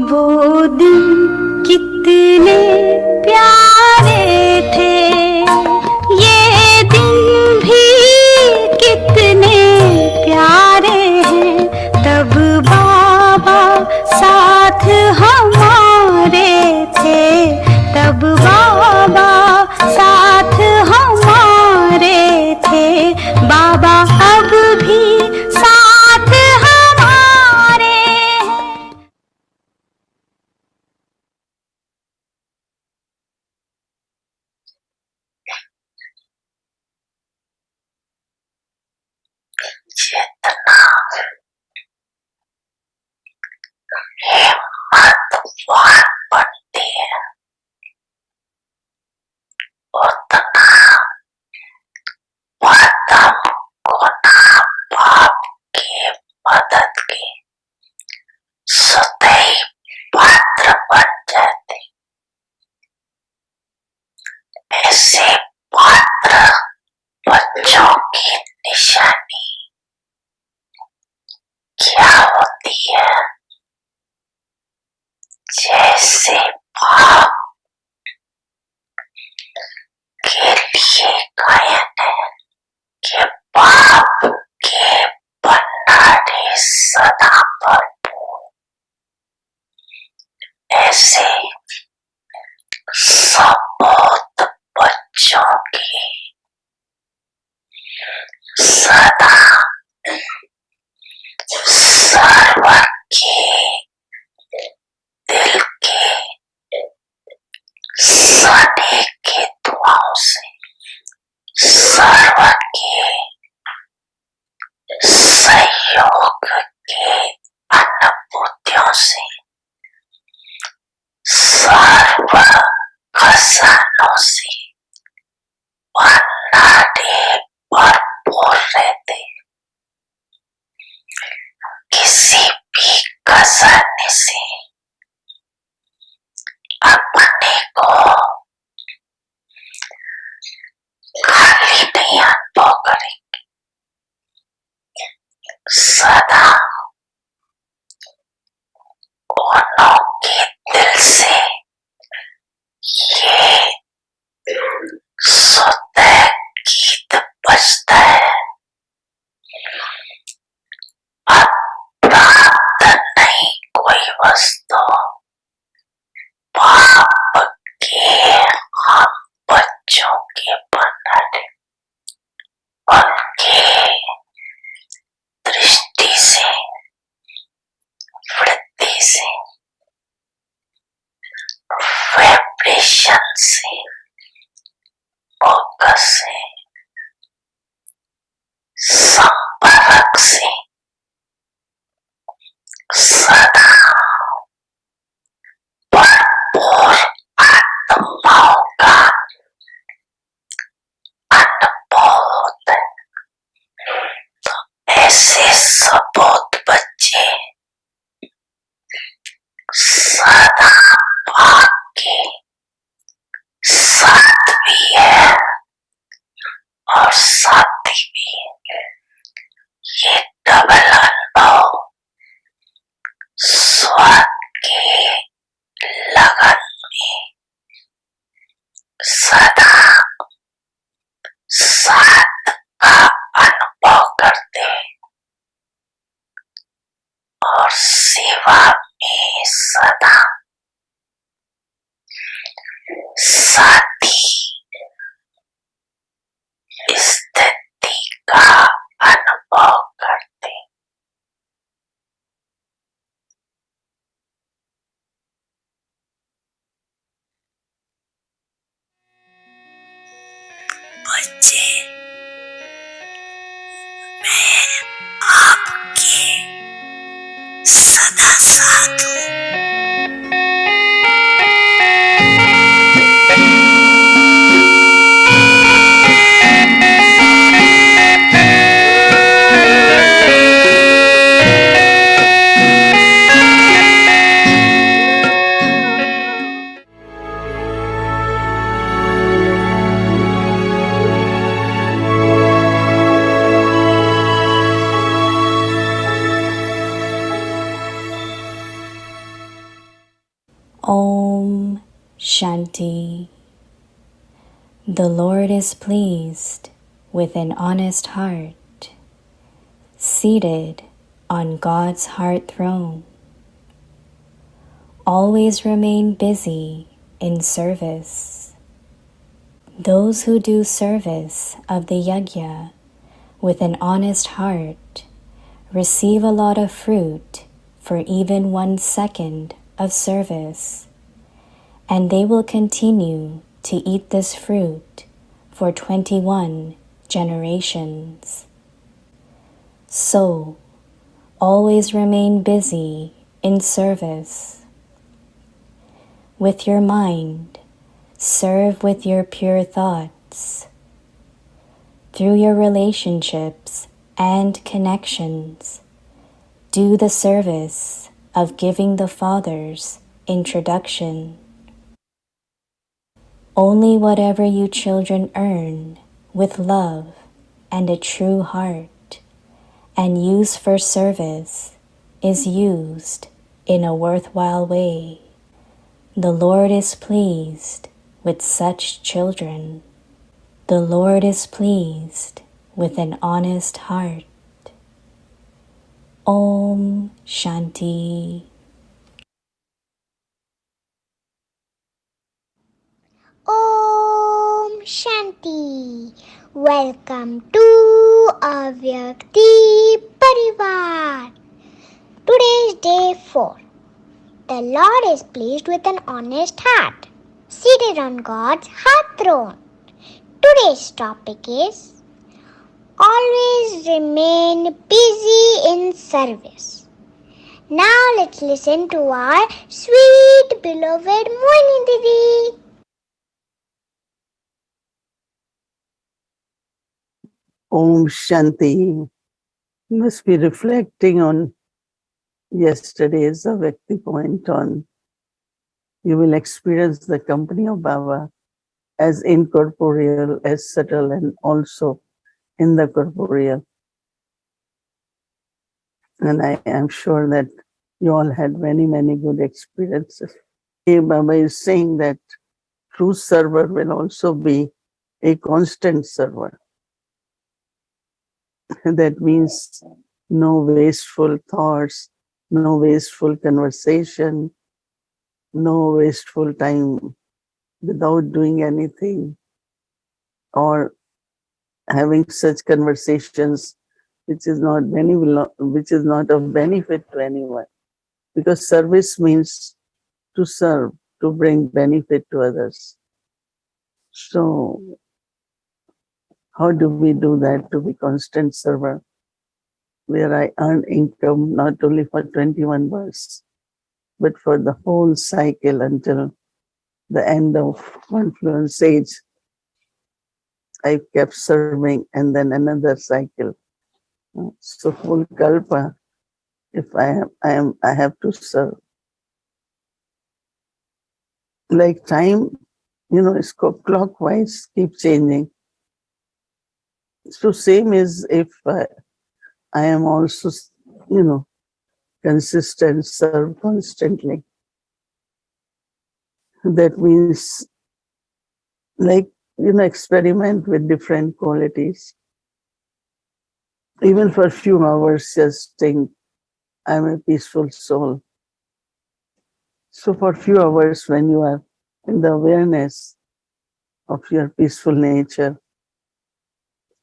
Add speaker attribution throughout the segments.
Speaker 1: वो दिन कितने प्यारे थे, ये दिन भी कितने प्यारे हैं। तब बाबा साथ हमारे थे, तब बाबा साथ हमारे थे। बाबा अब भी साथ हमारे हैं।
Speaker 2: जितना हिम्मतवान बनती है उतना पदम गुना बाप की मदद की सदैव पात्र बन जाती। ऐसे पात्र बच्चों की निशानी क्या होती है? जैसे बाप के लिए गायन है कि बाप के भंडारे सदा भरपूर, ऐसे सबूत बच्चों की सदा सर्वर की दिल के सने की दुआओं से, सर्वर के सहयोग के अनुभूतियों से, सर्व खजानों से भंडारे भरपूर रहते। किसी भी खजाने से अपने को खाली नहीं अनुभव करेंगे। सदा उन्हों के दिल से ये स्वतः गीत बजता है, अपराध नहीं कोई वस्तु, बाप के हम बच्चों के भंडारे। उनके दृष्टि से, वृत्ति से, वाइब्रेशन से, फोकस से, संपर्क से सदा भरपूर आत्माओं का अनुभव होता है। तो ऐसे सबूत बच्चे सदा बाप के साथ भी है और साथी भी है। ये डबल अनुभव स्वाद के लगन में सदा साथ का अनुभव करते और सेवा में सदा साथी स्थिति का अनुभव करते। बच्चे, मैं आपके सदा साथ हूँ।
Speaker 3: Om Shanti. The Lord is pleased with an honest heart, seated on God's heart throne. Always remain busy in service. Those who do service of the yajna with an honest heart receive a lot of fruit for even 1 second of service, and they will continue to eat this fruit for 21 generations. So, always remain busy in service. With your mind, serve with your pure thoughts. Through your relationships and connections, do the service of giving the Father's introduction. Only whatever you children earn with love and a true heart and use for service is used in a worthwhile way. The Lord is pleased with such children. The Lord is pleased with an honest heart. Om Shanti.
Speaker 4: Om Shanti. Welcome to Avyakti Parivar. Today is day 4. The Lord is pleased with an honest heart, seated on God's heart throne. Today's topic is always remain busy in service. Now let's listen to our sweet beloved Mohini Didi.
Speaker 5: Om Shanti. You must be reflecting on yesterday's Avyakti point on you will experience the company of Baba as incorporeal, as subtle, and also in the corporeal. And I am sure that you all had many, many good experiences. Baba is saying that true server will also be a constant server. That means no wasteful thoughts, no wasteful conversation, no wasteful time without doing anything, or having such conversations which is not of benefit to anyone. Because service means to serve, to bring benefit to others. So how do we do that to be constant server, where I earn income not only for 21 births, but for the whole cycle until the end of confluence age? I kept serving, and then another cycle. So full kalpa, if I have to serve. Like time, it's clockwise, keep changing. So same as if I am also, consistent, serve constantly. That means, experiment with different qualities. Even for a few hours, just think, I'm a peaceful soul. So for a few hours, when you are in the awareness of your peaceful nature,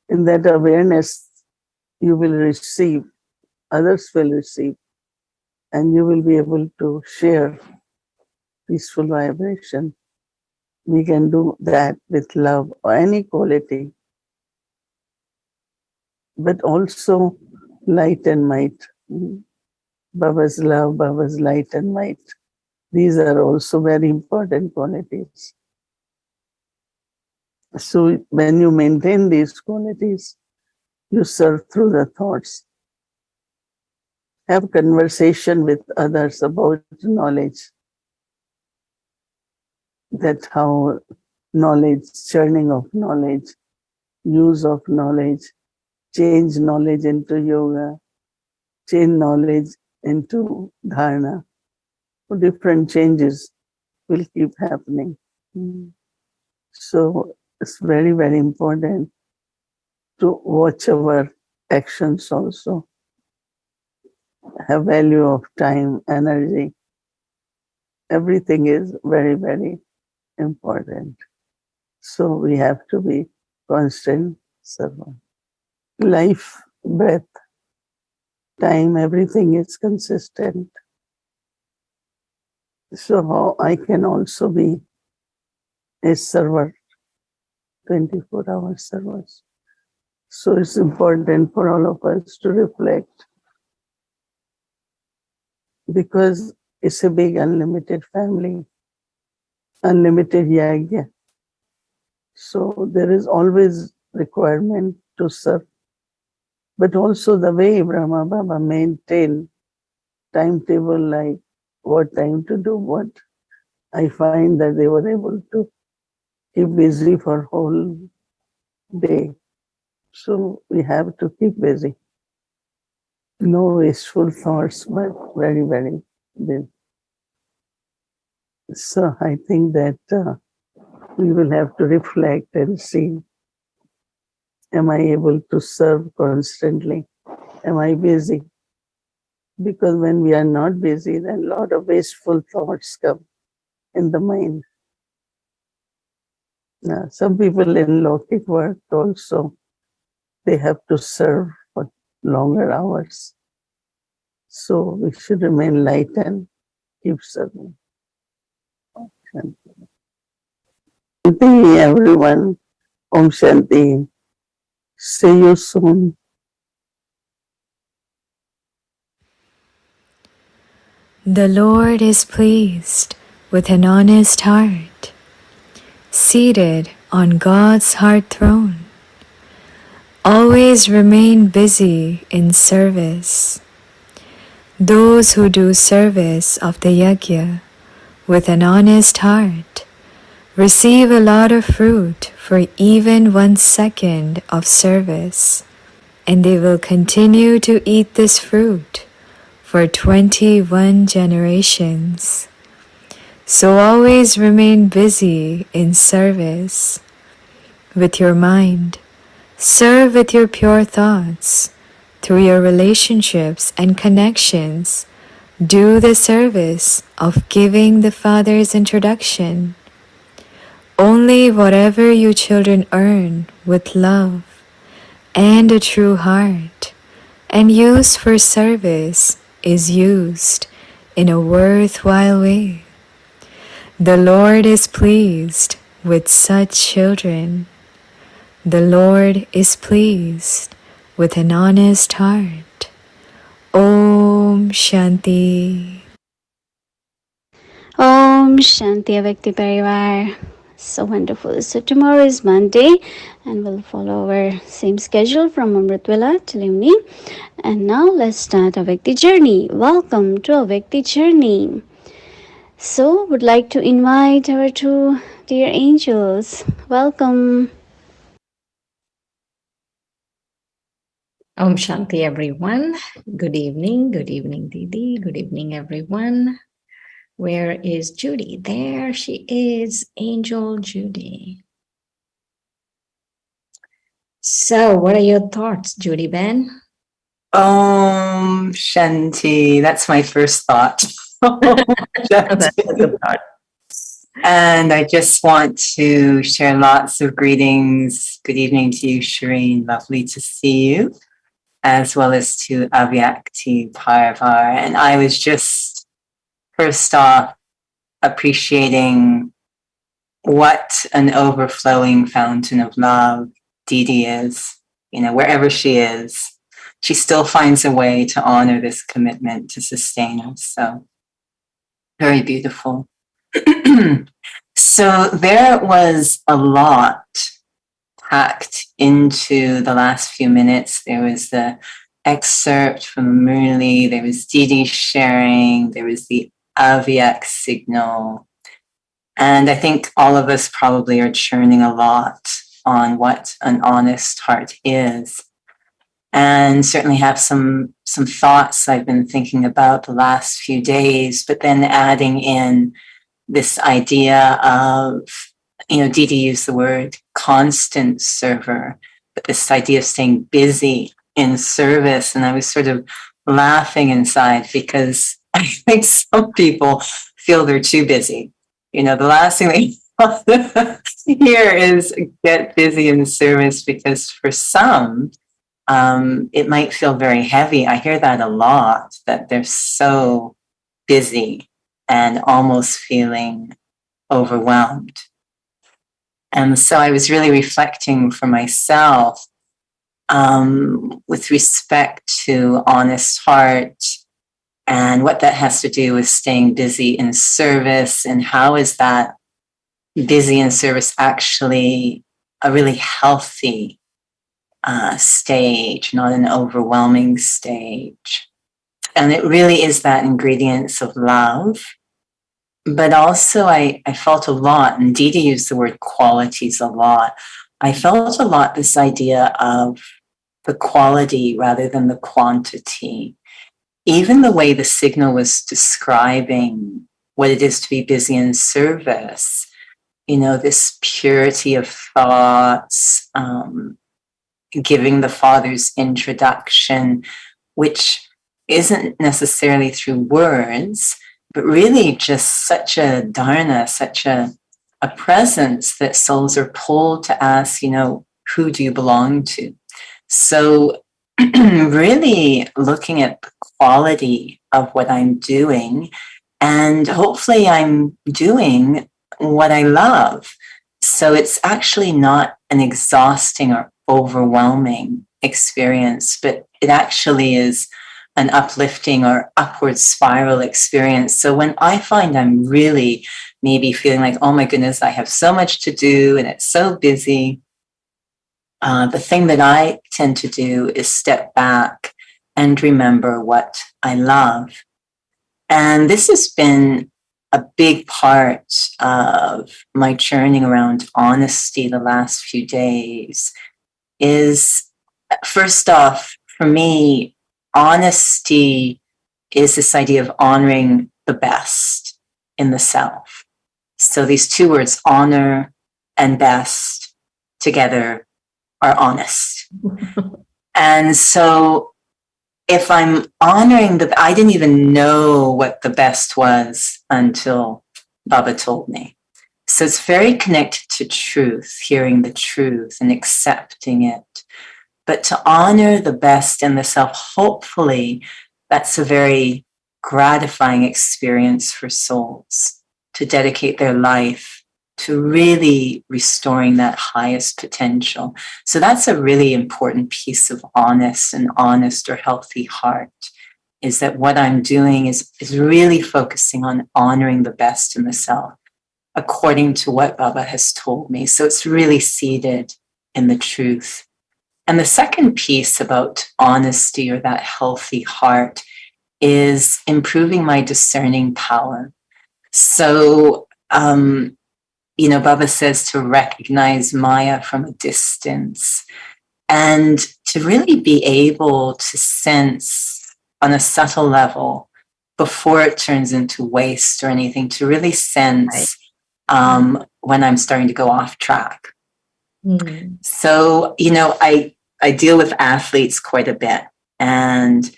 Speaker 5: in that awareness, you will receive, others will receive, and you will be able to share peaceful vibration. We can do that with love or any quality, but also light and might. Baba's love, Baba's light and might. These are also very important qualities. So when you maintain these qualities, you serve through the thoughts. Have conversation with others about knowledge. That how knowledge, churning of knowledge, use of knowledge, change knowledge into yoga, change knowledge into dharana, different changes will keep happening. So it's very, very important to watch our actions also, have value of time, energy. Everything is very, very important. So we have to be constant servant. Life, breath, time, everything is consistent. So how I can also be a server, 24-hour servers. So it's important for all of us to reflect, because it's a big unlimited family, unlimited yagya. So there is always requirement to serve. But also the way Brahma Baba maintained timetable, like what time to do what, I find that they were able to keep busy for whole day. So we have to keep busy. No wasteful thoughts, but very, very busy. So I think that we will have to reflect and see, am I able to serve constantly? Am I busy? Because when we are not busy, then a lot of wasteful thoughts come in the mind. Some people in Lokik work also, they have to serve for longer hours. So we should remain light and keep serving. Shanti, everyone. Om Shanti. See you soon.
Speaker 3: The Lord is pleased with an honest heart, seated on God's heart throne. Always remain busy in service. Those who do service of the yajna with an honest heart receive a lot of fruit for even 1 second of service, and they will continue to eat this fruit for 21 generations. So always remain busy in service with your mind. Serve with your pure thoughts. Through your relationships and connections, do the service of giving the Father's introduction. Only whatever you children earn with love and a true heart and use for service is used in a worthwhile way. The Lord is pleased with such children. The Lord is pleased with an honest heart. Om Shanti.
Speaker 1: Om Shanti Avakti Parivar. So wonderful. So tomorrow is Monday and we'll follow our same schedule from Amritvila till evening. And now let's start our Avakti journey. Welcome to our Avakti journey. So would like to invite our two dear angels. Welcome.
Speaker 2: Om Shanti, everyone. Good evening, Didi. Good evening, everyone. Where is Judy? There she is, Angel Judy. So, what are your thoughts, Judy Ben?
Speaker 6: Om Shanti. That's my first thought.
Speaker 2: That's a good thought.
Speaker 6: And I just want to share lots of greetings. Good evening to you, Shireen. Lovely to see you, as well as to Avyakti Parvar. And I was just, first off, appreciating what an overflowing fountain of love Didi is. You know, wherever she is, she still finds a way to honor this commitment to sustain us. So very beautiful. So there was a lot packed into the last few minutes. There was the excerpt from Murli, there was Didi sharing, there was the Avyak signal. And I think all of us probably are churning a lot on what an honest heart is. And certainly have some thoughts I've been thinking about the last few days, but then adding in this idea of, Didi used the word constant server, but this idea of staying busy in service. And I was sort of laughing inside because I think some people feel they're too busy. The last thing they here is get busy in service, because for some, it might feel very heavy. I hear that a lot, that they're so busy and almost feeling overwhelmed. And so I was really reflecting for myself, with respect to honest heart and what that has to do with staying busy in service, and how is that busy in service actually a really healthy stage, not an overwhelming stage. And it really is that ingredients of love. But also I felt a lot, and Didi used the word qualities a lot. I felt a lot this idea of the quality rather than the quantity. Even the way the signal was describing what it is to be busy in service, this purity of thoughts, giving the Father's introduction, which isn't necessarily through words, but really just such a dharana, such a presence that souls are pulled to ask, who do you belong to? So really looking at the quality of what I'm doing, and hopefully I'm doing what I love. So it's actually not an exhausting or overwhelming experience, but it actually is an uplifting or upward spiral experience. So when I find I'm really maybe feeling like, oh my goodness, I have so much to do and it's so busy, the thing that I tend to do is step back and remember what I love. And this has been a big part of my churning around honesty the last few days. Is, first off, for me, honesty is this idea of honoring the best in the self. So these two words, honor and best, together are honest. And so if I'm honoring I didn't even know what the best was until Baba told me. So it's very connected to truth, hearing the truth and accepting it. But to honor the best in the self, hopefully that's a very gratifying experience for souls, to dedicate their life to really restoring that highest potential. So that's a really important piece of honest or healthy heart, is that what I'm doing is really focusing on honoring the best in the self, according to what Baba has told me. So it's really seated in the truth. And the second piece about honesty or that healthy heart is improving my discerning power. So, Baba says to recognize Maya from a distance, and to really be able to sense on a subtle level before it turns into waste or anything, to really sense when I'm starting to go off track. Mm. So, I deal with athletes quite a bit, and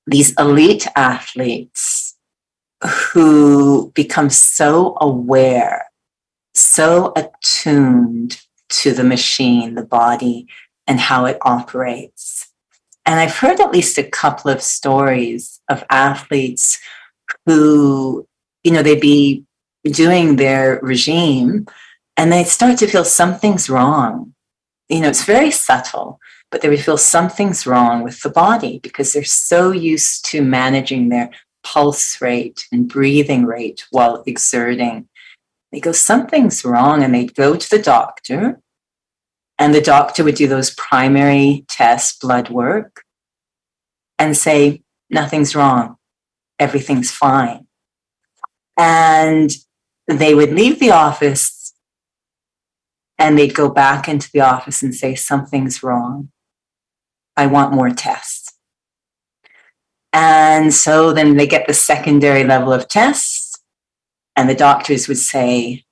Speaker 6: these elite athletes who become so aware, so attuned to the machine, the body, and how it operates. And I've heard at least a couple of stories of athletes who, they'd be doing their regime and they start to feel something's wrong. It's very subtle, but they would feel something's wrong with the body because they're so used to managing their pulse rate and breathing rate while exerting. They go, something's wrong, and they'd go to the doctor, and the doctor would do those primary tests, blood work, and say, nothing's wrong, everything's fine. And they would leave the office and they'd go back into the office and say, something's wrong. I want more tests. And so then they get the secondary level of tests And the doctors would say,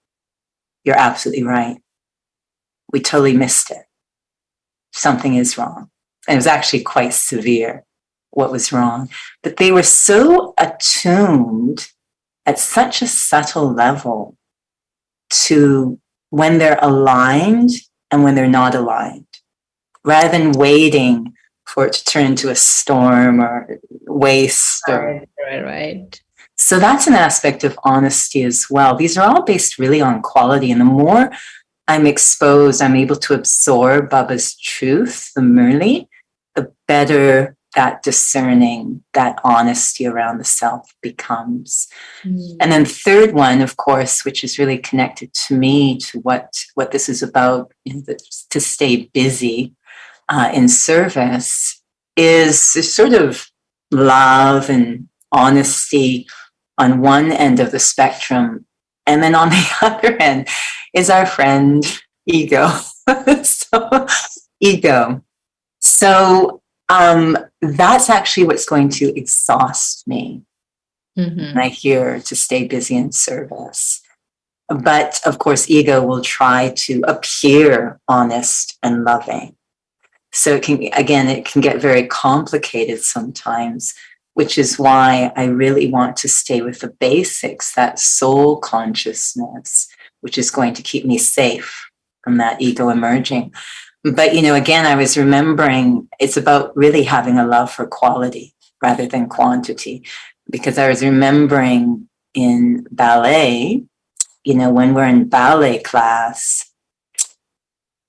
Speaker 6: "You're absolutely right. We totally missed it. Something is wrong." And it was actually quite severe what was wrong. But they were so attuned at such a subtle level to when they're aligned and when they're not aligned, rather than waiting for it to turn into a storm or waste.
Speaker 2: Right.
Speaker 6: So that's an aspect of honesty as well. These are all based really on quality. And the more I'm exposed, I'm able to absorb Baba's truth, the Murli, the better that discerning, that honesty around the self becomes. And then third one, of course, which is really connected to me, to what this is about, to stay busy in service, is sort of love and honesty on one end of the spectrum. And then on the other end is our friend, ego. Ego. So that's actually what's going to exhaust me when I hear to stay busy in service. But of course, ego will try to appear honest and loving. So it can get very complicated sometimes, which is why I really want to stay with the basics, that soul consciousness, which is going to keep me safe from that ego emerging. But, again, I was remembering it's about really having a love for quality rather than quantity, because I was remembering in ballet, when we're in ballet class,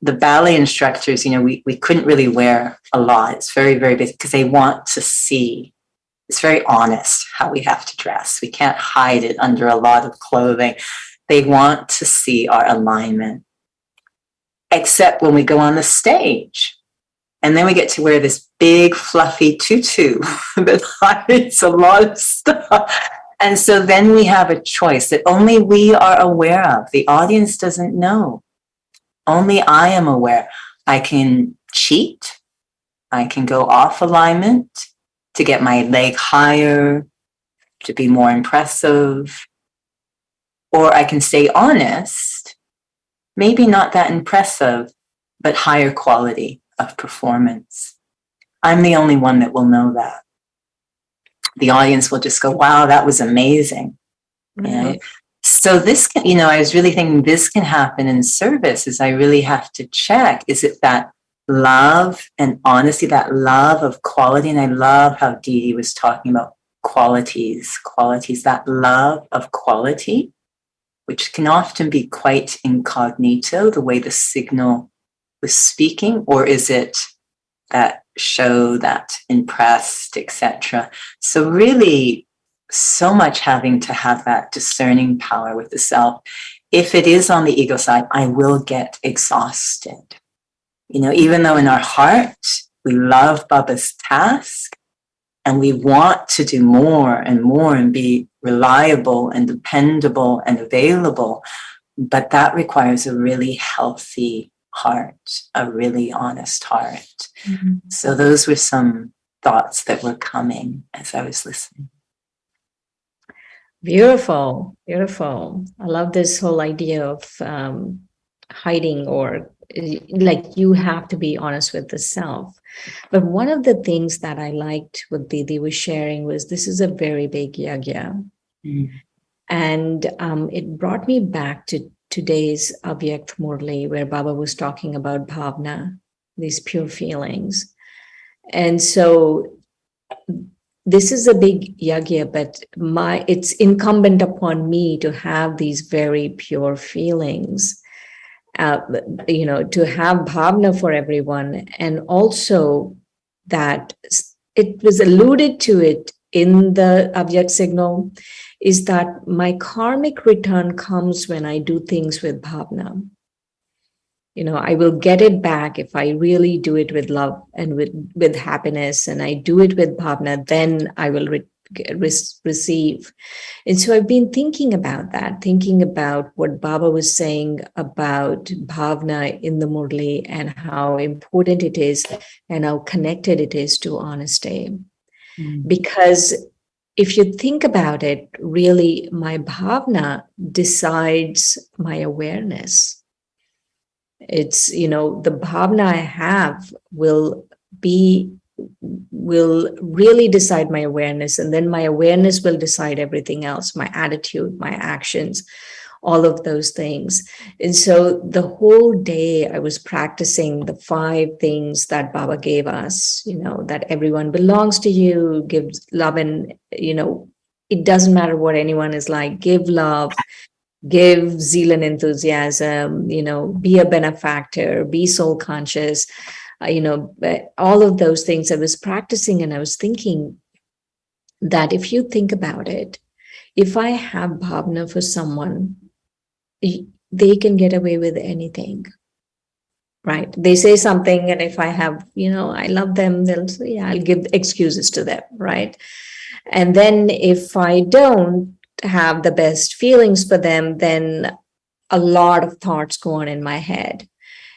Speaker 6: the ballet instructors, we couldn't really wear a lot. It's very, very basic because they want to see. It's very honest how we have to dress. We can't hide it under a lot of clothing. They want to see our alignment. Except when we go on the stage. And then we get to wear this big, fluffy tutu that hides a lot of stuff. And so then we have a choice that only we are aware of. The audience doesn't know. Only I am aware. I can cheat. I can go off alignment to get my leg higher, to be more impressive. Or I can stay honest, maybe not that impressive, but higher quality of performance. I'm the only one that will know that. The audience will just go, "Wow, that was amazing."
Speaker 2: Right.
Speaker 6: So this can, I was really thinking this can happen in service, is I really have to check, is it that love and honesty, that love of quality? And I love how Didi was talking about qualities, that love of quality, which can often be quite incognito, the way the signal was speaking, or is it that show, that impressed, etc.? So really, so much having to have that discerning power with the self. If it is on the ego side, I will get exhausted. Even though in our heart, we love Baba's task and we want to do more and be reliable and dependable and available, but that requires a really healthy heart, a really honest heart. So those were some thoughts that were coming as I was listening.
Speaker 2: Beautiful. I love this whole idea of hiding, or like you have to be honest with the self. But one of the things that I liked what Didi was sharing was this is a very big yagya. And it brought me back to today's Avyak Murli, where Baba was talking about bhavna, these pure feelings. And so this is a big yagya, but it's incumbent upon me to have these very pure feelings, to have bhavna for everyone. And also that it was alluded to it in the Avyak signal, is that my karmic return comes when I do things with bhavna. I will get it back if I really do it with love and with happiness, and I do it with bhavna, then I will receive. And so I've been thinking about that, thinking about what Baba was saying about bhavna in the Murli and how important it is and how connected it is to honesty. Because if you think about it, really, my bhavna decides my awareness. It's, the bhavna I have will really decide my awareness, and then my awareness will decide everything else, my attitude, my actions, all of those things. And so the whole day I was practicing the 5 things that Baba gave us, that everyone belongs to you, gives love, and, it doesn't matter what anyone is like, give love, give zeal and enthusiasm, be a benefactor, be soul conscious, all of those things I was practicing. And I was thinking that if you think about it, if I have bhavna for someone, they can get away with anything, right? They say something, and if I have, I love them, they'll say, yeah, I'll give excuses to them, right? And then if I don't have the best feelings for them, then a lot of thoughts go on in my head.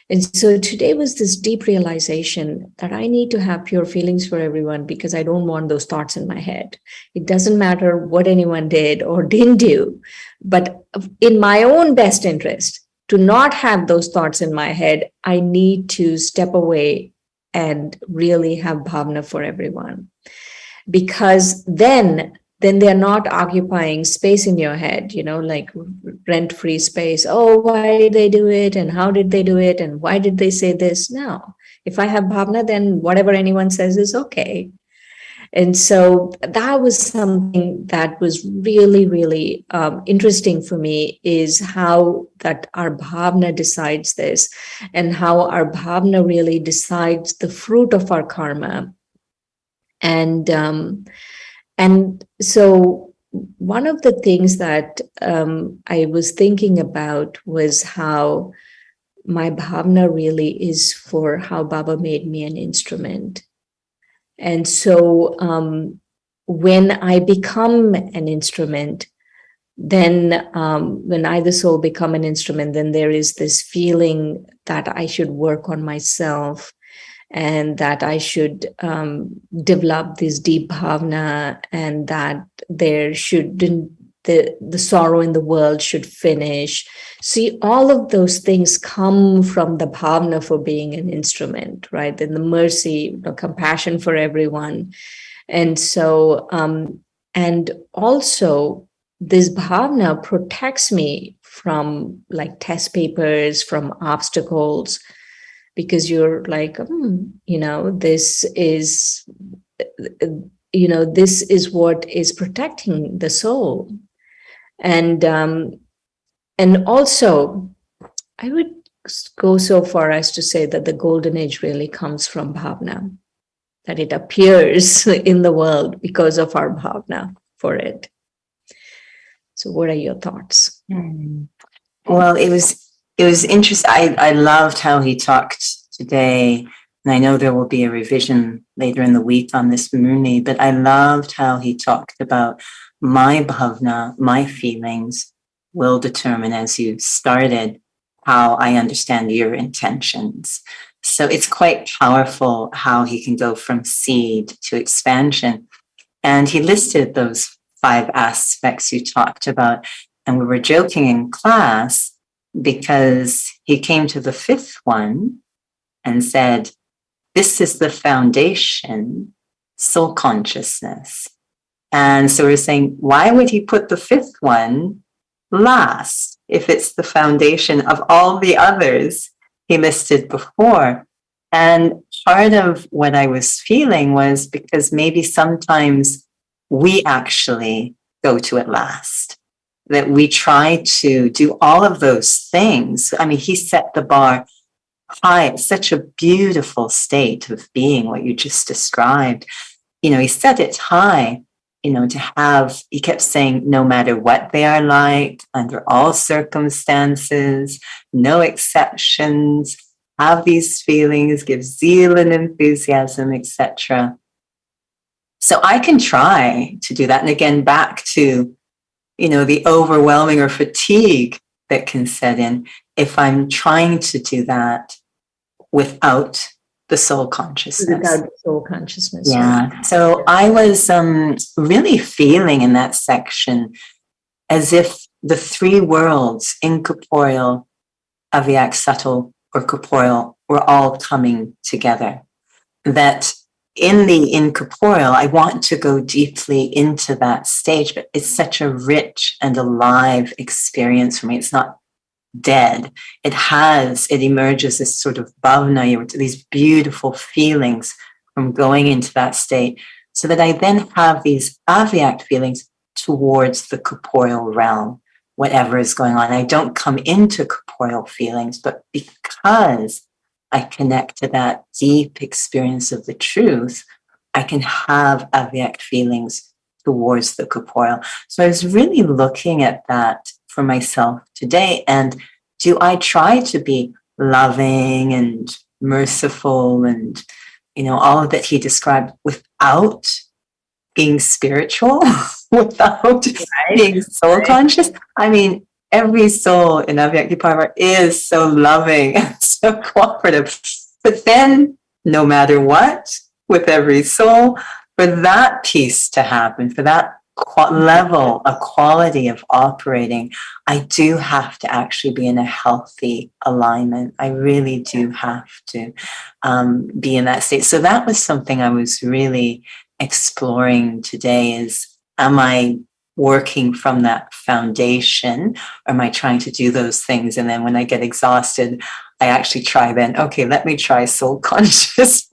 Speaker 2: And so today was this deep realization that I need to have pure feelings for everyone, because I don't want those thoughts in my head. It doesn't matter what anyone did or didn't do, but in my own best interest, to not have those thoughts in my head, I need to step away and really have bhavna for everyone. Because then they're not occupying space in your head, like rent-free space. Oh, why did they do it? And how did they do it? And why did they say this? No. If I have bhavna, then whatever anyone says is okay. And so that was something that was really, really interesting for me, is how that our bhavna decides this, and how our bhavna really decides the fruit of our karma. And so one of the things that I was thinking about was how my bhavna really is for how Baba made me an instrument. And so when I become an instrument, then when I, the soul, become an instrument, then there is this feeling that I should work on myself, and that I should develop this deep bhavna, and that there shouldn't, the sorrow in the world should finish. See, all of those things come from the bhavna for being an instrument, right? Then the mercy, the compassion for everyone. And so, and also this bhavna protects me from like test papers, from obstacles, because you're like, this is, this is what is protecting the soul. And also, I would go so far as to say that the golden age really comes from bhavna, that it appears in the world because of our bhavna for it. So what are your thoughts?
Speaker 6: Well, it was interesting. I loved how he talked today, and I know there will be a revision later in the week on this Muni, but I loved how he talked about my bhavna, my feelings will determine, as you started, how I understand your intentions. So it's quite powerful how he can go from seed to expansion. And he listed those 5 aspects you talked about. And we were joking in class because he came to the 5th one and said, this is the foundation, soul consciousness. And so we're saying, why would he put the 5th one last if it's the foundation of all the others he listed before? And part of what I was feeling was because maybe sometimes we actually go to it last, that we try to do all of those things. I mean, he set the bar high. It's such a beautiful state of being, what you just described. He set it high, to have, he kept saying, no matter what they are like, under all circumstances, no exceptions, have these feelings, give zeal and enthusiasm, etc. So I can try to do that. And again, back to, the overwhelming or fatigue that can set in if I'm trying to do that without the soul consciousness.
Speaker 2: Without the soul consciousness, right?
Speaker 6: Yeah. So I was really feeling in that section as if the three worlds, incorporeal, aviac, subtle, or corporeal, were all coming together. That in the incorporeal, I want to go deeply into that stage, but it's such a rich and alive experience for me. It's not dead. It emerges as sort of bhavna, these beautiful feelings from going into that state, so that I then have these aviact feelings towards the corporeal realm, whatever is going on. I don't come into corporeal feelings, but because I connect to that deep experience of the truth, I can have aviact feelings towards the corporeal. So I was really looking at that for myself today. And do I try to be loving and merciful and, all that he described without being spiritual, without being soul conscious? I mean, every soul in Avyakti is so loving and so cooperative. But then, no matter what, with every soul, for that piece to happen, for that level of quality of operating, I do have to actually be in a healthy alignment. I really do have to be in that state. So that was something I was really exploring today is, am I working from that foundation, or am I trying to do those things? And then when I get exhausted, I actually try then, okay, let me try soul consciousness.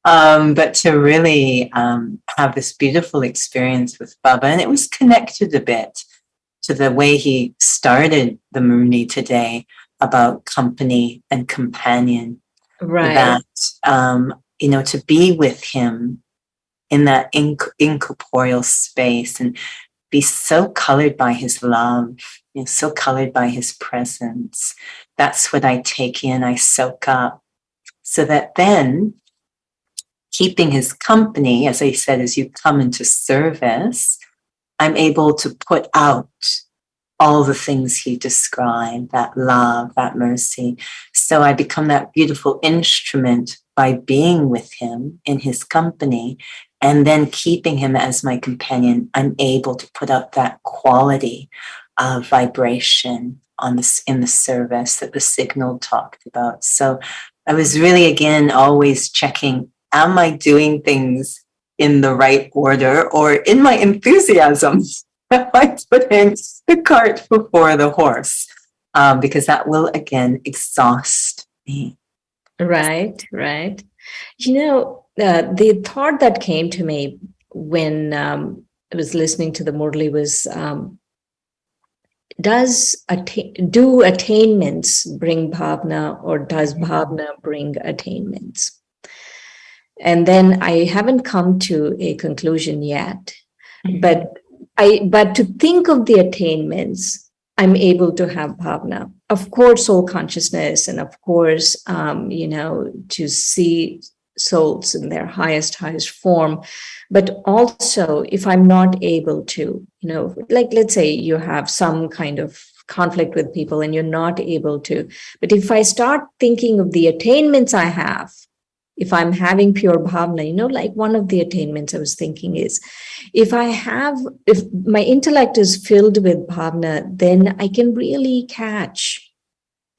Speaker 6: But to really have this beautiful experience with Baba, and it was connected a bit to the way he started the Mohini today about company and companion.
Speaker 2: Right.
Speaker 6: That, to be with him in that incorporeal space and be so colored by his love, so colored by his presence. That's what I take in, I soak up, so that then keeping his company, as I said, as you come into service, I'm able to put out all the things he described, that love, that mercy. So I become that beautiful instrument by being with him in his company, and then keeping him as my companion. I'm able to put out that quality of vibration in the service that the signal talked about. So I was really, again, always checking, am I doing things in the right order, or in my enthusiasm, am I putting the cart before the horse? Because that will, again, exhaust me.
Speaker 2: Right. The thought that came to me when I was listening to the Murli was, do attainments bring bhavna, or does bhavna bring attainments? And then I haven't come to a conclusion yet, but to think of the attainments, I'm able to have bhavna. Of course, soul consciousness, and of course, to see souls in their highest form. But also, if I'm not able to, like, let's say you have some kind of conflict with people and you're not able to, but if I start thinking of the attainments I have, if I'm having pure bhavna, like one of the attainments I was thinking is, if my intellect is filled with bhavna, then I can really catch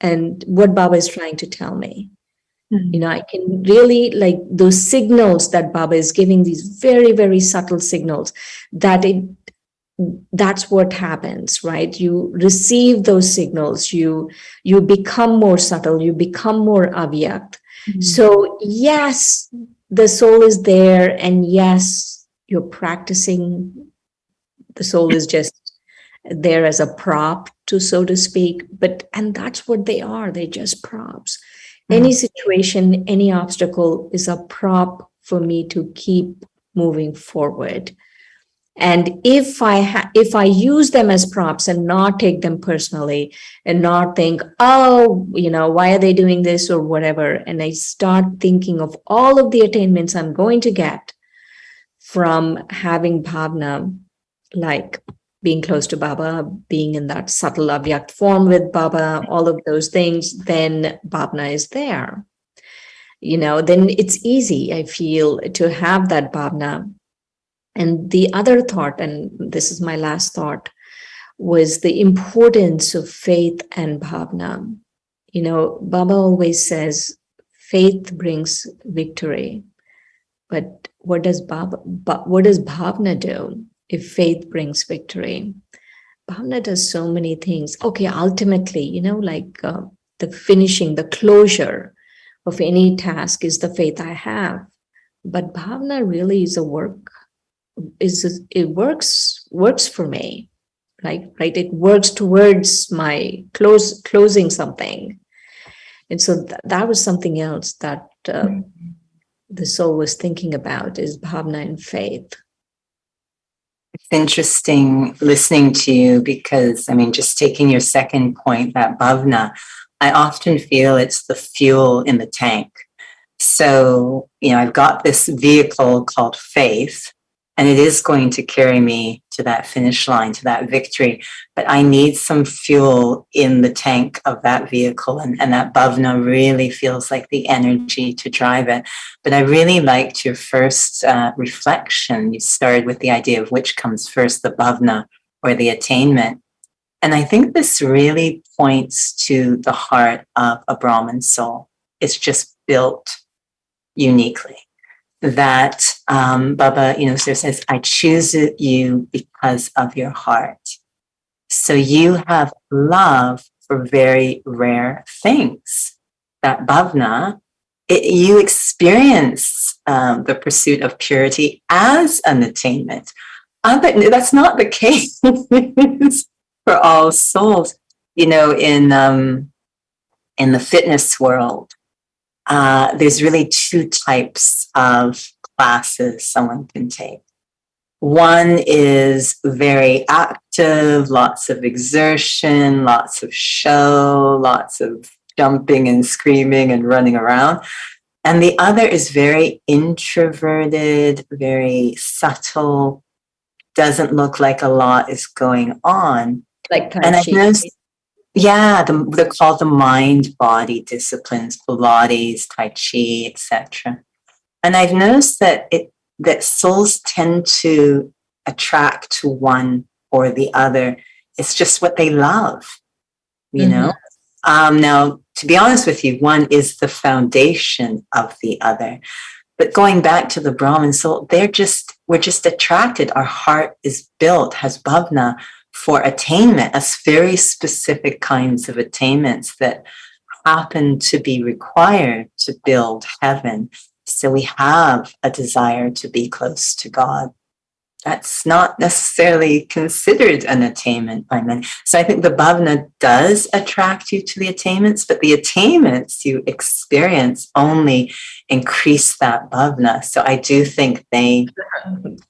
Speaker 2: and what Baba is trying to tell me. I can really, like, those signals that Baba is giving, these very, very subtle signals, that's what happens, right? You receive those signals, you become more subtle, you become more avyakt. So yes, the soul is there, and yes, you're practicing. The soul is just there as a prop, so to speak, and that's what they are. They're just props. Any situation, any obstacle is a prop for me to keep moving forward. And if I use them as props and not take them personally and not think, why are they doing this or whatever, and I start thinking of all of the attainments I'm going to get from having bhavna, like being close to Baba, being in that subtle avyakt form with Baba, all of those things, then bhavna is there. then it's easy, I feel, to have that bhavna. And the other thought, and this is my last thought, was the importance of faith and bhavna. Baba always says faith brings victory, but what does bhavna do if faith brings victory? Bhavna does so many things. Okay, ultimately, the finishing, the closure of any task is the faith I have. But bhavna really is a work. It works for me, right? It works towards my closing something. And so that was something else that the soul was thinking about, is bhavna and faith.
Speaker 6: It's interesting listening to you because, just taking your second point, that bhavna, I often feel it's the fuel in the tank. So, I've got this vehicle called faith, and it is going to carry me to that finish line, to that victory. But I need some fuel in the tank of that vehicle. And that bhavna really feels like the energy to drive it. But I really liked your first reflection. You started with the idea of which comes first, the bhavna or the attainment. And I think this really points to the heart of a Brahmin soul. It's just built uniquely. That Baba, sort of says, I choose you because of your heart. So you have love for very rare things. That bhavna, you experience the pursuit of purity as an attainment. But that's not the case for all souls. In the fitness world, there's really two types of classes someone can take. One is very active, lots of exertion, lots of show, lots of jumping and screaming and running around. And the other is very introverted, very subtle, doesn't look like a lot is going on.
Speaker 2: Like Tai
Speaker 6: And I've
Speaker 2: Chi.
Speaker 6: noticed, they're called the mind-body disciplines, Pilates, Tai Chi, etc. And I've noticed that souls tend to attract to one or the other. It's just what they love, Now, to be honest with you, one is the foundation of the other. But going back to the Brahmin soul, we're just attracted. Our heart is built, has bhavna for attainment, as very specific kinds of attainments that happen to be required to build heaven. So we have a desire to be close to God. That's not necessarily considered an attainment by many. So I think the bhavna does attract you to the attainments, but the attainments you experience only increase that bhavna. So I do think they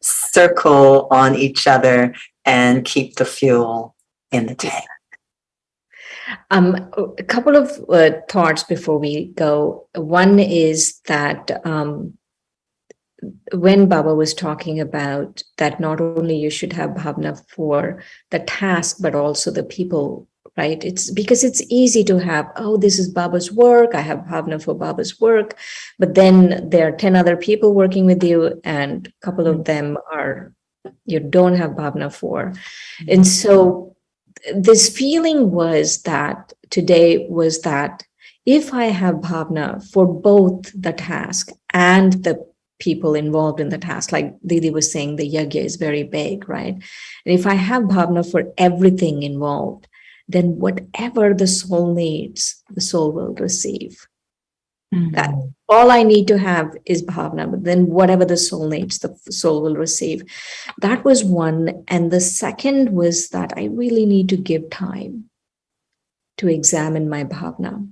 Speaker 6: circle on each other and keep the fuel in the tank.
Speaker 2: A couple of thoughts before we go. One is that when Baba was talking about that, not only you should have bhavna for the task, but also the people, right? It's because it's easy to have, this is Baba's work, I have bhavna for Baba's work, but then there are 10 other people working with you, and a couple of them you don't have bhavna for. And so this feeling was that today was that if I have bhavna for both the task and the people involved in the task, like Didi was saying, the yajna is very big, right? And if I have bhavna for everything involved, then whatever the soul needs, the soul will receive. That all I need to have is bhavna, but then whatever the soul needs, the soul will receive. That was one. And the second was that I really need to give time to examine my bhavna.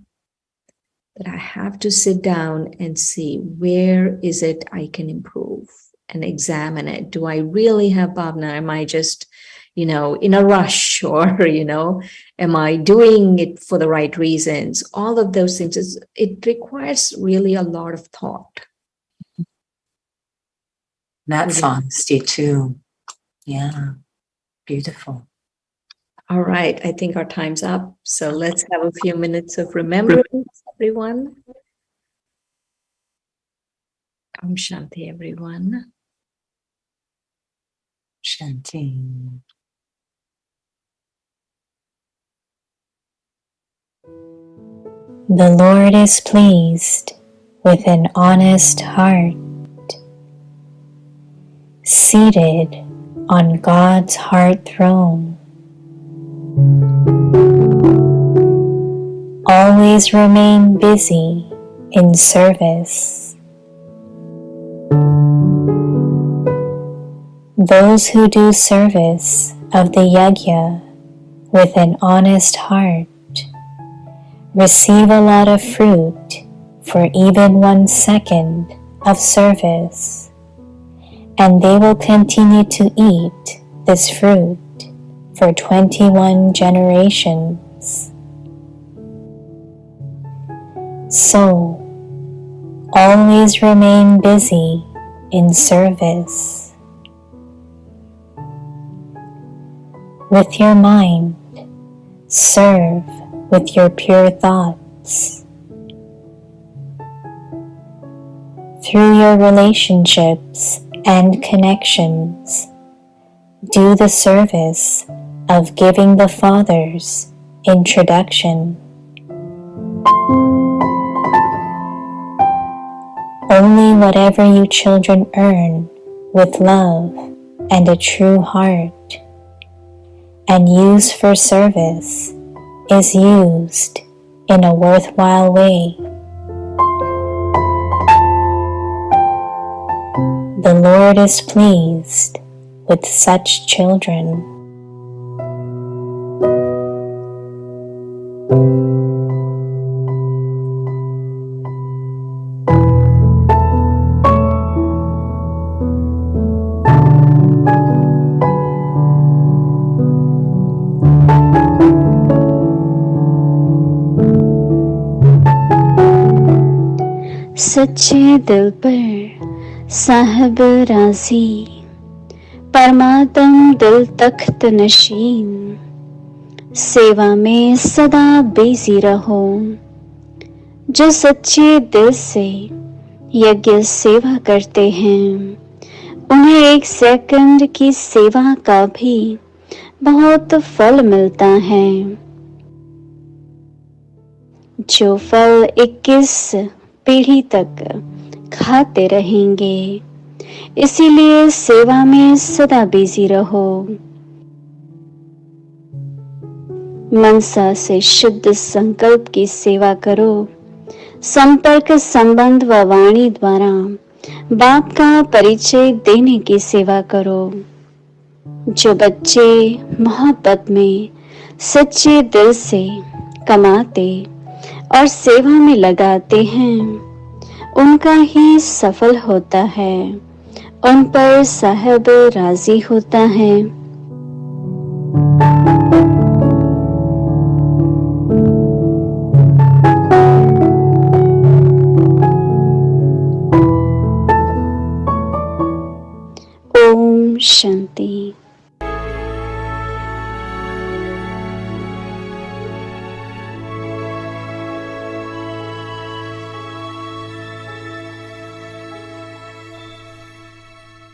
Speaker 2: That I have to sit down and see where is it I can improve and examine it. Do I really have bhavna? Am I just, in a rush, or, am I doing it for the right reasons? All of those things, it requires really a lot of thought.
Speaker 6: That's honesty too. Yeah, beautiful.
Speaker 2: All right, I think our time's up. So let's have a few minutes of remembrance, everyone. Om Shanti, everyone.
Speaker 6: Shanti.
Speaker 3: The Lord is pleased with an honest heart, seated on God's heart throne. Always remain busy in service. Those who do service of the yajna with an honest heart receive a lot of fruit for even 1 second of service, and they will continue to eat this fruit for 21 generations. So, always remain busy in service. With your mind, serve with your pure thoughts. Through your relationships and connections, do the service of giving the Father's introduction. Only whatever you children earn with love and a true heart and use for service is used in a worthwhile way. The Lord is pleased with such children.
Speaker 1: सच्चे दिल पर साहब राजी, परमात्म दिल तख्त नशीन, सेवा में सदा बिजी रहो। जो सच्चे दिल से यज्ञ सेवा करते हैं, उन्हें 1 सेकंड की सेवा का भी बहुत फल मिलता है, जो फल 21 पीढ़ी तक खाते रहेंगे। इसीलिए सेवा में सदा बिजी रहो। मनसा से शुद्ध संकल्प की सेवा करो। संपर्क, संबंध व वाणी द्वारा बाप का परिचय देने की सेवा करो। जो बच्चे मोहब्बत में सच्चे दिल से कमाते और सेवा में लगाते हैं, उनका ही सफल होता है, उन पर साहब राजी होता है। ओम शांति।